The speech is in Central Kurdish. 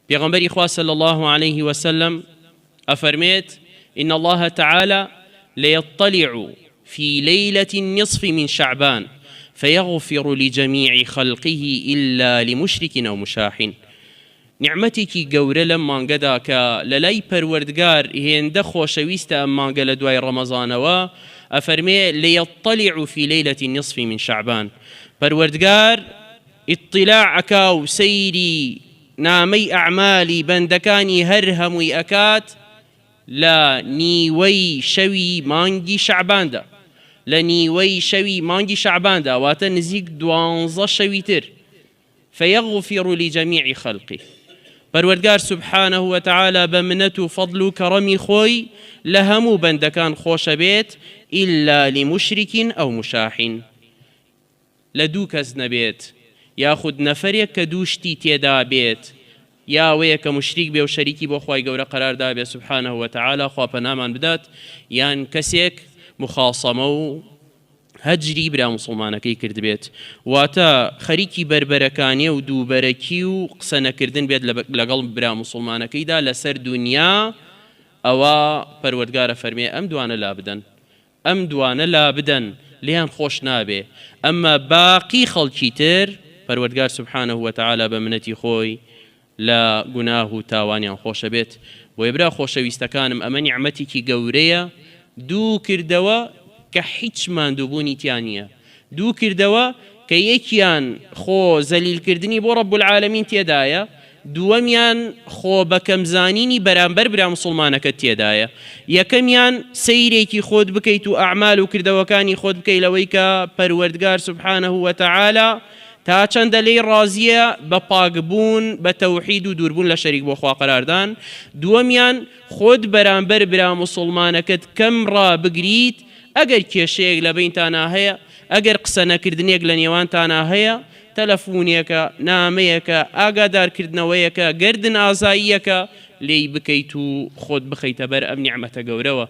پیغمبری خوا صلی الله عليه وسلم أفرميت إن الله تعالى ليطلع في ليلة النصف من شعبان فيغفر لجميع خلقه إلا لمشرك أو مشاح. نعمتێکی گەورە لەم مانگەدا کە لەلای پەروەردگار هێندە خۆشەویستە ئەم مانگە لە دوای ڕەمەزانەوە ئەفەرمێ ليطلع في ليلة النصف من شعبان. پەروەردگار ئیطلاع ئەکا و سەیری نامەی ئەعمالی بەندەکانی هەر هەمووی ئەکات لە نیوەی شەوی مانگی شعباندا، لە نیوەی شەوی مانگی شعباندا، واتە نزیک 12 شەوی تر. فيغفر لجميع خلقه. پەروەردگار سبحانه وتعالى بمنت فضل و کەڕەمی خۆی لە هەموو بەندەکان خۆشە بێت إلا لمشرك أو مشاح. لە دوو کەس نەبێت، یاخود نەفەرێک کە دووشتی تێدا بێت، یاوەیە کە مشریک بێ و شەریکی بۆ خوای گەورە قەراردا بێ سبحانه وتعالى، خوا پەنامان بدات، یان کەسێک مخاصەمە و هەجری برا مسلمانەکەی کرد بێت، واتە خەریکی بربەرەکانی و دووبەرەکی و قسە نەکردن بێت لەگەڵ برا مسلمانەکەیدا لەسەر دنیا. ئەوە پەروەردگارە فەرمێ ئەم دوانە لا بدەن، ئەم دوانە لا بدەن، لیان خۆش نابێ. ئەمە باقی خەڵکی تر پەروەردگار سبحانه وتعالى بە منەتی خۆی لە گوناه و تاوانیان خۆشە بێت. بۆیە برا خۆشەویستەکانم ئەمە نیعمەتێکی گەورەیە، دوو کردەوە کە هیچ ماندووبوونی تیان نییە، دوو کردەوە کە یەکیان خۆ زەلیلکردنی بۆ ڕەب العالەمین تێدایە، دووەمیان خۆ بەکەمزانینی بەرامبەر برا مسلمانەکە تێدایە، یەکەمیان سەیرێکی خۆت بکەیت و ئەعمال و کردەوەکانی خۆت بکەیت لەوەی کە پەروەردگار سبحانه وتعالى تا چەندە لێی ڕازیە بە پاکبوون بە تەوحید و دووربوون لە شەریک بۆ خوا قەراردان، دووەمیان خۆت بەرامبەر برا مسلمانەکەت کەم ڕابگریت ئەگەر کێشەیەک لە بینتانە هەیە، ئەگەر قسە نەکردنێک لە نێوانتانە هەیە، تەلەفونێکە، نامەیەکە، ئاگادارکردنەوەیەکە، گەردن ئازاییەکە لێی بکەیت و خۆت بخەیتە بەر ئەم نیعمەتە گەورەوە.